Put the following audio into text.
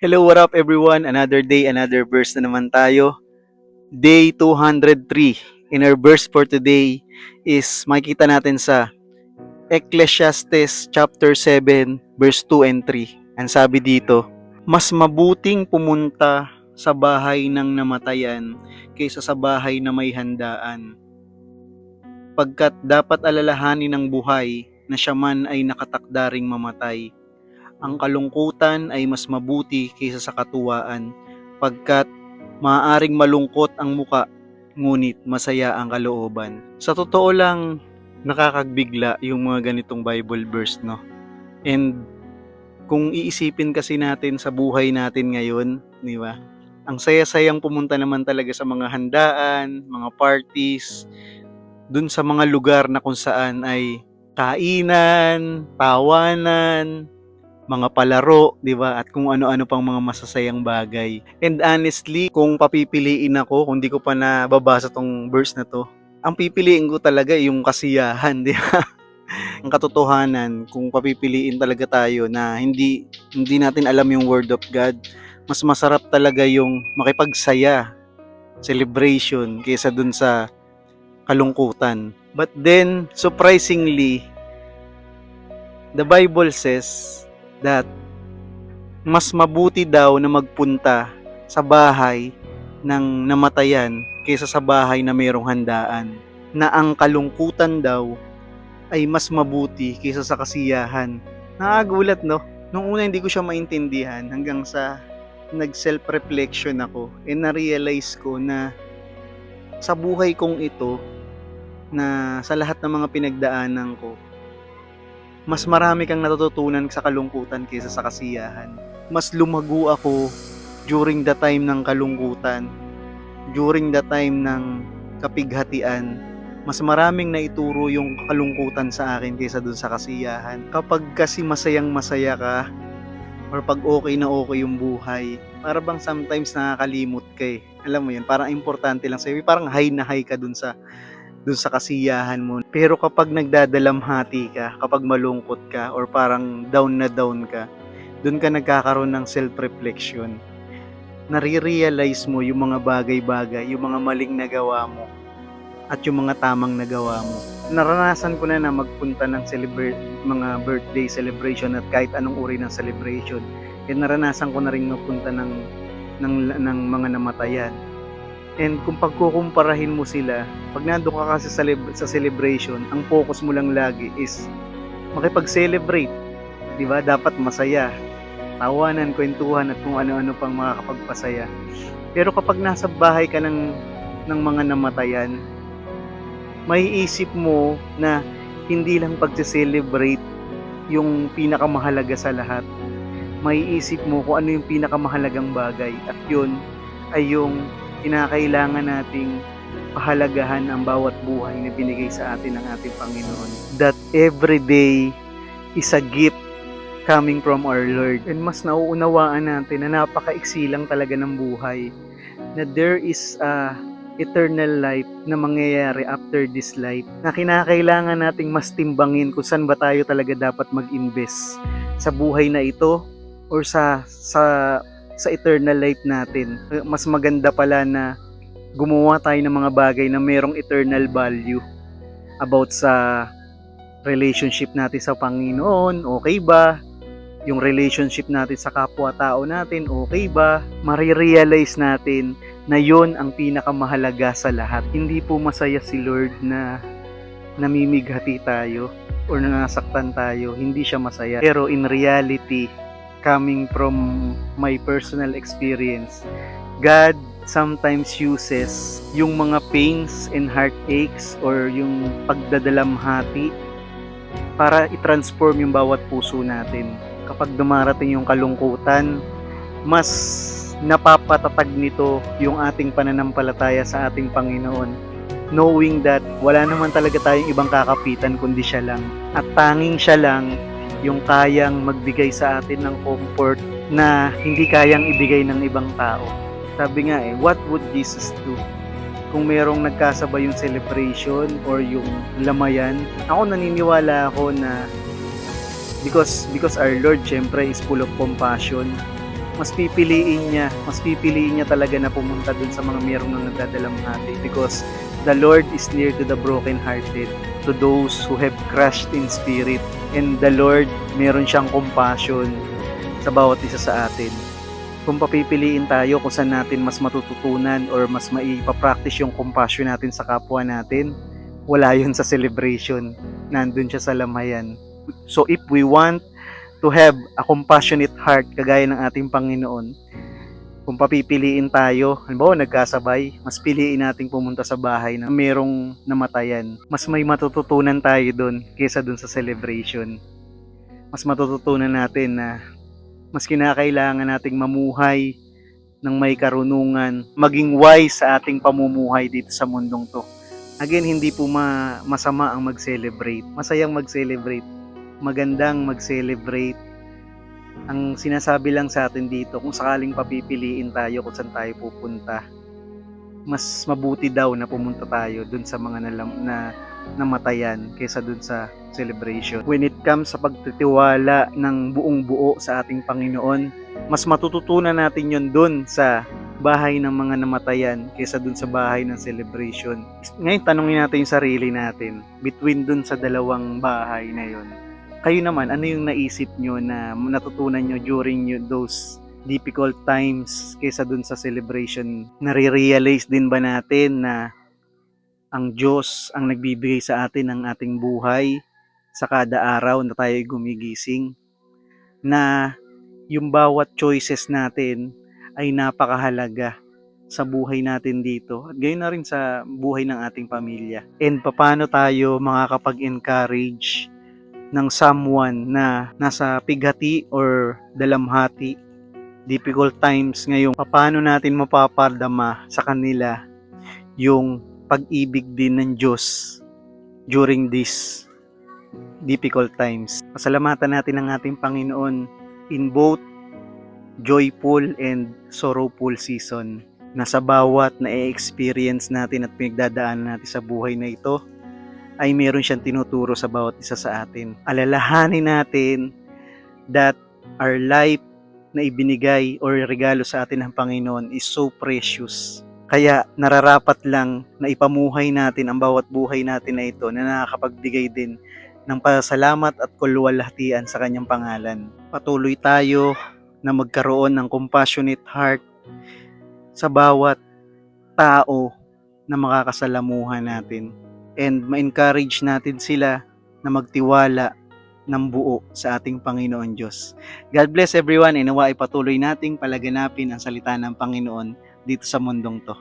Hello, what up everyone? Another day, another verse na naman tayo. Day 203. In our verse for today is makikita natin sa Ecclesiastes chapter 7 verse 2 and 3. Ang sabi dito, mas mabuting pumunta sa bahay ng namatayan kaysa sa bahay na may handaan. Pagkat dapat alalahanin ng buhay na siya man ay nakatakdaring mamatay. Ang kalungkutan ay mas mabuti kaysa sa katuwaan, pagkat maaaring malungkot ang muka, ngunit masaya ang kalooban. Sa totoo lang, nakakagbigla yung mga ganitong Bible verse, no? And kung iisipin kasi natin sa buhay natin ngayon, di ba? Ang saya-sayang pumunta naman talaga sa mga handaan, mga parties, dun sa mga lugar na kung saan ay kainan, tawanan, mga palaro, 'di ba? At kung ano-ano pang mga masasayang bagay. And honestly, kung papipiliin ako, kung di ko pa nababasa tong verse na 'to, ang pipiliin ko talaga yung kasiyahan, 'di ba? Ang katotohanan, kung papipiliin talaga tayo na hindi natin alam yung word of God, mas masarap talaga yung makipagsaya, celebration kaysa dun sa kalungkutan. But then, surprisingly, the Bible says that mas mabuti daw na magpunta sa bahay ng namatayan kaysa sa bahay na mayroong handaan. Na ang kalungkutan daw ay mas mabuti kaysa sa kasiyahan. Nakagulat, no? Nung una hindi ko siya maintindihan hanggang sa nag-self-reflection ako and na-realize ko na sa buhay kong ito, na sa lahat ng mga pinagdaanan ko, mas marami kang natututunan sa kalungkutan kaysa sa kasiyahan. Mas lumago ako during the time ng kalungkutan, during the time ng kapighatian. Mas maraming naituro yung kalungkutan sa akin kaysa dun sa kasiyahan. Kapag kasi masayang masaya ka, or pag okay na okay yung buhay, para bang sometimes nakakalimot ka eh. Alam mo yun, parang importante lang sa'yo, parang high na high ka dun sa kasiyahan mo. Pero kapag nagdadalamhati ka, kapag malungkot ka, or parang down na down ka, dun ka nagkakaroon ng self-reflection. Nare-realize mo yung mga bagay-bagay, yung mga maling nagawa mo, at yung mga tamang nagawa mo. Naranasan ko na magpunta ng mga birthday celebration at kahit anong uri ng celebration. And naranasan ko na rin magpunta ng mga namatayan. And kung pagkukumparahin mo sila, pag nandun ka kasi sa celebration, ang focus mo lang lagi is makipag-celebrate. Diba? Dapat masaya. Tawanan, kwentuhan, at kung ano-ano pang makakapagpasaya. Pero kapag nasa bahay ka ng mga namatayan, maiisip mo na hindi lang pag-celebrate yung pinakamahalaga sa lahat. Maiisip mo kung ano yung pinakamahalagang bagay. At yun ay yung kinakailangan nating pahalagahan ang bawat buhay na binigay sa atin ng ating Panginoon. That every day is a gift coming from our Lord. And mas nauunawaan natin na napakaiksi lang talaga ng buhay. Na there is a eternal life na mangyayari after this life. Na kinakailangan nating mas timbangin kung saan ba tayo talaga dapat mag-invest. Sa buhay na ito or sa eternal life natin. Mas maganda pala na gumawa tayo ng mga bagay na merong eternal value about sa relationship natin sa Panginoon, okay ba? Yung relationship natin sa kapwa-tao natin, okay ba? Marirealize natin na yon ang pinakamahalaga sa lahat. Hindi po masaya si Lord na namimighati tayo or nasaktan tayo. Hindi siya masaya. Pero in reality, coming from my personal experience, God sometimes uses yung mga pains and heartaches or yung pagdadalamhati para i-transform yung bawat puso natin. Kapag dumarating yung kalungkutan, mas napapatatag nito yung ating pananampalataya sa ating Panginoon, knowing that wala naman talaga tayong ibang kakapitan kundi siya lang. At tanging siya lang yung kayang magbigay sa atin ng comfort na hindi kayang ibigay ng ibang tao. Sabi nga what would Jesus do? Kung merong nagkasabay yung celebration or yung lamayan, ako naniniwala ako na because our Lord syempre is full of compassion, mas pipiliin niya talaga na pumunta dun sa mga mayroong nagdadalamhati, because the Lord is near to the brokenhearted, to those who have crushed in spirit, and the Lord, meron siyang compassion sa bawat isa sa atin. Kung papipiliin tayo kung saan natin mas matututunan or mas maipapractice yung compassion natin sa kapwa natin, wala yun sa celebration. Nandun siya sa lamayan. So if we want to have a compassionate heart kagaya ng ating Panginoon, kung papipiliin tayo, halimbawa nagkasabay, mas piliin nating pumunta sa bahay na merong namatayan. Mas may matututunan tayo doon kaysa doon sa celebration. Mas matututunan natin na mas kinakailangan nating mamuhay ng may karunungan, maging wise sa ating pamumuhay dito sa mundong to. Again, hindi po masama ang mag-celebrate. Masayang mag-celebrate. Magandang mag-celebrate. Ang sinasabi lang sa atin dito, kung sakaling papipiliin tayo kung saan tayo pupunta, mas mabuti daw na pumunta tayo dun sa mga namatayan kaysa dun sa celebration. When it comes sa pagtitiwala ng buong buo sa ating Panginoon, mas matututunan natin yun dun sa bahay ng mga namatayan kaysa dun sa bahay ng celebration. Ngayon, tanungin natin yung sarili natin, between dun sa dalawang bahay na yun, kayo naman, ano yung naisip nyo na natutunan nyo during those difficult times kaysa dun sa celebration? Nare-realize din ba natin na ang Diyos ang nagbibigay sa atin ng ating buhay sa kada araw na tayo gumigising? Na yung bawat choices natin ay napakahalaga sa buhay natin dito at gayon na rin sa buhay ng ating pamilya. And paano tayo makakapag-encourage ng someone na nasa pighati or dalamhati, difficult times ngayon, paano natin mapapardama sa kanila yung pag-ibig din ng Diyos during these difficult times. Pasalamatan natin ang ating Panginoon in both joyful and sorrowful season, na sa bawat na-experience natin at pinagdadaanan natin sa buhay na ito, ay meron siyang tinuturo sa bawat isa sa atin. Alalahanin natin that our life na ibinigay or regalo sa atin ng Panginoon is so precious. Kaya nararapat lang na ipamuhay natin ang bawat buhay natin na ito na nakakapagbigay din ng pasalamat at kaluwalhatian sa kanyang pangalan. Patuloy tayo na magkaroon ng compassionate heart sa bawat tao na makakasalamuha natin. And ma-encourage natin sila na magtiwala ng buo sa ating Panginoon Diyos. God bless everyone, and nawa ay patuloy nating palaganapin ang salita ng Panginoon dito sa mundong to.